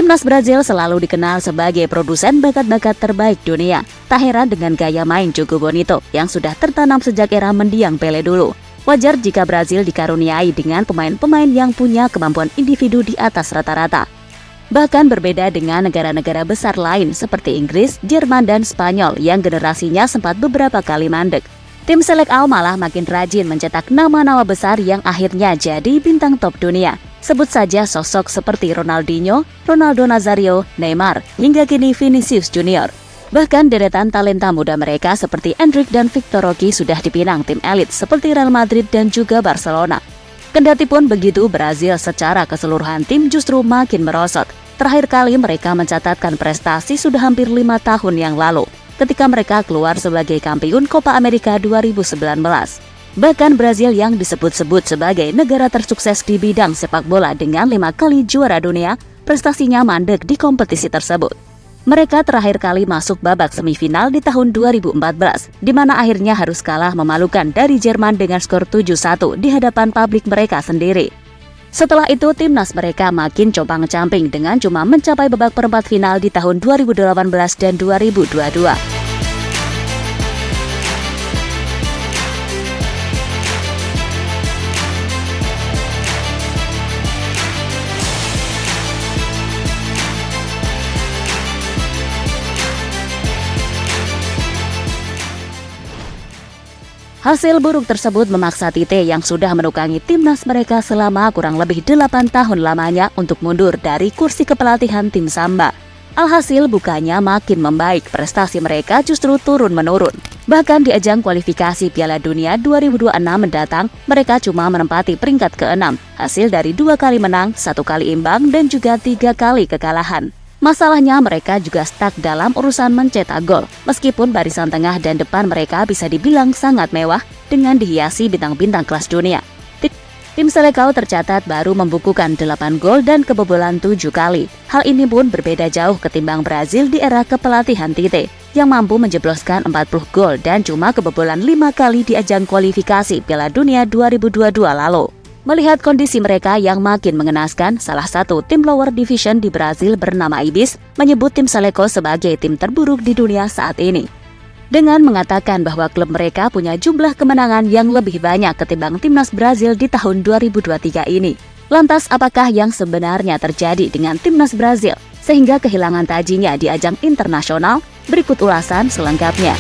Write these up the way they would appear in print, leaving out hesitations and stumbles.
Timnas Brazil selalu dikenal sebagai produsen bakat-bakat terbaik dunia. Tak heran dengan gaya main Jogo Bonito yang sudah tertanam sejak era mendiang Pele dulu. Wajar jika Brazil dikaruniai dengan pemain-pemain yang punya kemampuan individu di atas rata-rata. Bahkan berbeda dengan negara-negara besar lain seperti Inggris, Jerman, dan Spanyol yang generasinya sempat beberapa kali mandek. Tim Seleção malah makin rajin mencetak nama-nama besar yang akhirnya jadi bintang top dunia. Sebut saja sosok seperti Ronaldinho, Ronaldo Nazario, Neymar, hingga kini Vinicius Junior. Bahkan deretan talenta muda mereka seperti Endrick dan Victor Roque sudah dipinang tim elit seperti Real Madrid dan juga Barcelona. Kendati pun begitu, Brazil secara keseluruhan tim justru makin merosot. Terakhir kali mereka mencatatkan prestasi sudah hampir 5 tahun yang lalu, ketika mereka keluar sebagai kampiun Copa America 2019. Bahkan Brazil yang disebut-sebut sebagai negara tersukses di bidang sepak bola dengan 5 kali juara dunia, prestasinya mandek di kompetisi tersebut. Mereka terakhir kali masuk babak semifinal di tahun 2014, di mana akhirnya harus kalah memalukan dari Jerman dengan skor 7-1 di hadapan publik mereka sendiri. Setelah itu, timnas mereka makin compang-camping dengan cuma mencapai babak perempat final di tahun 2018 dan 2022. Hasil buruk tersebut memaksa Tite yang sudah menukangi timnas mereka selama kurang lebih 8 tahun lamanya untuk mundur dari kursi kepelatihan tim Samba. Alhasil bukannya makin membaik, prestasi mereka justru turun-menurun. Bahkan di ajang kualifikasi Piala Dunia 2026 mendatang, mereka cuma menempati peringkat ke-6, hasil dari 2 kali menang, 1 kali imbang, dan juga 3 kali kekalahan. Masalahnya mereka juga stuck dalam urusan mencetak gol, meskipun barisan tengah dan depan mereka bisa dibilang sangat mewah dengan dihiasi bintang-bintang kelas dunia. Tim Seleção tercatat baru membukukan 8 gol dan kebobolan 7 kali. Hal ini pun berbeda jauh ketimbang Brazil di era kepelatihan Tite, yang mampu menjebloskan 40 gol dan cuma kebobolan 5 kali di ajang kualifikasi Piala Dunia 2022 lalu. Melihat kondisi mereka yang makin mengenaskan, salah satu tim lower division di Brazil bernama Ibis menyebut tim Seleção sebagai tim terburuk di dunia saat ini. Dengan mengatakan bahwa klub mereka punya jumlah kemenangan yang lebih banyak ketimbang timnas Brazil di tahun 2023 ini. Lantas apakah yang sebenarnya terjadi dengan timnas Brazil sehingga kehilangan tajinya di ajang internasional? Berikut ulasan selengkapnya.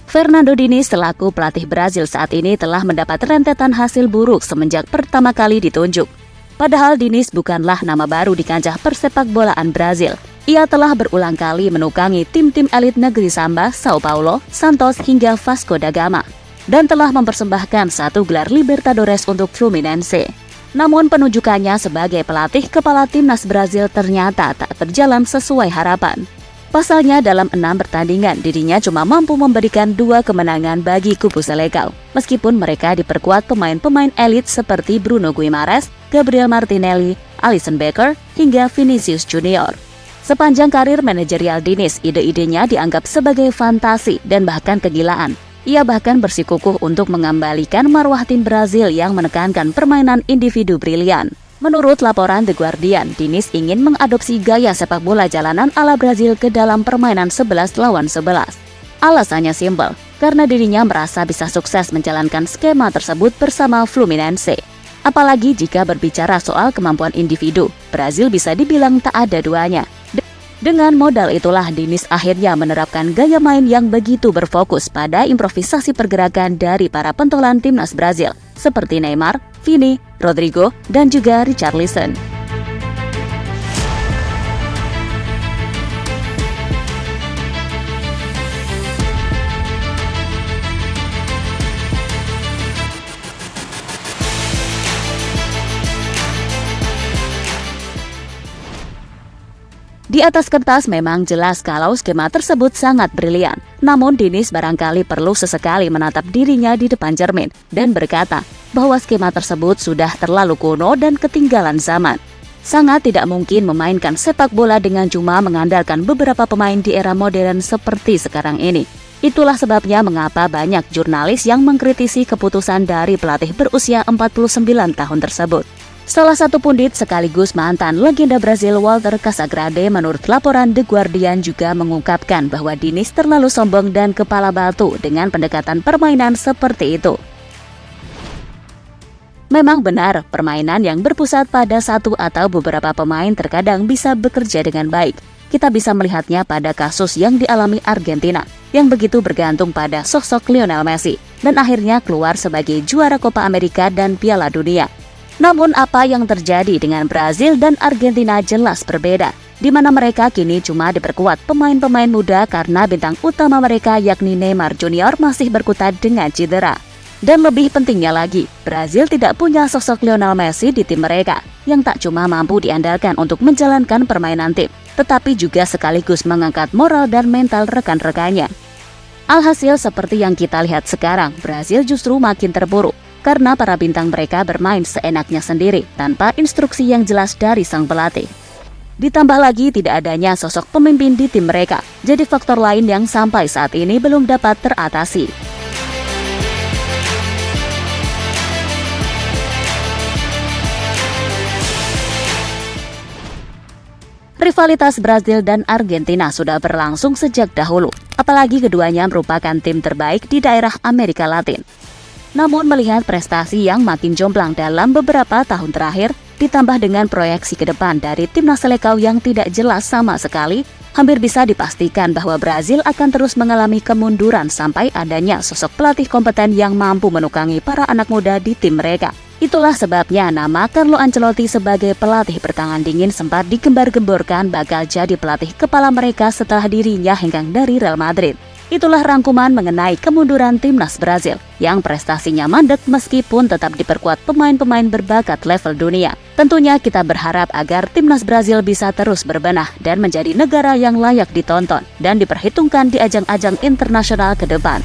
Fernando Diniz selaku pelatih Brazil saat ini telah mendapat rentetan hasil buruk semenjak pertama kali ditunjuk. Padahal Diniz bukanlah nama baru di kancah persepak bolaan Brazil. Ia telah berulang kali menukangi tim-tim elit negeri Samba, Sao Paulo, Santos hingga Vasco da Gama, dan telah mempersembahkan 1 gelar Libertadores untuk Fluminense. Namun penunjukannya sebagai pelatih kepala timnas Brazil ternyata tak berjalan sesuai harapan. Pasalnya dalam 6 pertandingan dirinya cuma mampu memberikan 2 kemenangan bagi kubu Seleção, meskipun mereka diperkuat pemain-pemain elit seperti Bruno Guimarães, Gabriel Martinelli, Alisson Becker, hingga Vinicius Junior. Sepanjang karir manajerial Diniz, ide-idenya dianggap sebagai fantasi dan bahkan kegilaan. Ia bahkan bersikukuh untuk mengembalikan marwah tim Brazil yang menekankan permainan individu brilian. Menurut laporan The Guardian, Diniz ingin mengadopsi gaya sepak bola jalanan ala Brazil ke dalam permainan 11 lawan 11. Alasannya simpel, karena dirinya merasa bisa sukses menjalankan skema tersebut bersama Fluminense. Apalagi jika berbicara soal kemampuan individu, Brazil bisa dibilang tak ada duanya. Dengan modal itulah Diniz akhirnya menerapkan gaya main yang begitu berfokus pada improvisasi pergerakan dari para pentolan timnas Brazil, seperti Neymar, Vini, Rodrigo, dan juga Richarlison. Di atas kertas memang jelas kalau skema tersebut sangat brilian. Namun Diniz barangkali perlu sesekali menatap dirinya di depan cermin dan berkata bahwa skema tersebut sudah terlalu kuno dan ketinggalan zaman. Sangat tidak mungkin memainkan sepak bola dengan cuma mengandalkan beberapa pemain di era modern seperti sekarang ini. Itulah sebabnya mengapa banyak jurnalis yang mengkritisi keputusan dari pelatih berusia 49 tahun tersebut. Salah satu pundit sekaligus mantan legenda Brazil Walter Casagrande menurut laporan The Guardian juga mengungkapkan bahwa Diniz terlalu sombong dan kepala batu dengan pendekatan permainan seperti itu. Memang benar, permainan yang berpusat pada satu atau beberapa pemain terkadang bisa bekerja dengan baik. Kita bisa melihatnya pada kasus yang dialami Argentina, yang begitu bergantung pada sosok Lionel Messi, dan akhirnya keluar sebagai juara Copa America dan Piala Dunia. Namun apa yang terjadi dengan Brazil dan Argentina jelas berbeda, di mana mereka kini cuma diperkuat pemain-pemain muda karena bintang utama mereka yakni Neymar Junior masih berkutat dengan cedera. Dan lebih pentingnya lagi, Brazil tidak punya sosok Lionel Messi di tim mereka, yang tak cuma mampu diandalkan untuk menjalankan permainan tim, tetapi juga sekaligus mengangkat moral dan mental rekan-rekannya. Alhasil seperti yang kita lihat sekarang, Brazil justru makin terpuruk, karena para bintang mereka bermain seenaknya sendiri, tanpa instruksi yang jelas dari sang pelatih. Ditambah lagi tidak adanya sosok pemimpin di tim mereka, jadi faktor lain yang sampai saat ini belum dapat teratasi. Rivalitas Brazil dan Argentina sudah berlangsung sejak dahulu, apalagi keduanya merupakan tim terbaik di daerah Amerika Latin. Namun melihat prestasi yang makin jomplang dalam beberapa tahun terakhir, ditambah dengan proyeksi ke depan dari timnas Selekau yang tidak jelas sama sekali, hampir bisa dipastikan bahwa Brazil akan terus mengalami kemunduran sampai adanya sosok pelatih kompeten yang mampu menukangi para anak muda di tim mereka. Itulah sebabnya nama Carlo Ancelotti sebagai pelatih bertangan dingin sempat digembar-gemborkan bakal jadi pelatih kepala mereka setelah dirinya hengkang dari Real Madrid. Itulah rangkuman mengenai kemunduran timnas Brazil yang prestasinya mandek meskipun tetap diperkuat pemain-pemain berbakat level dunia. Tentunya kita berharap agar timnas Brazil bisa terus berbenah dan menjadi negara yang layak ditonton dan diperhitungkan di ajang-ajang internasional ke depan.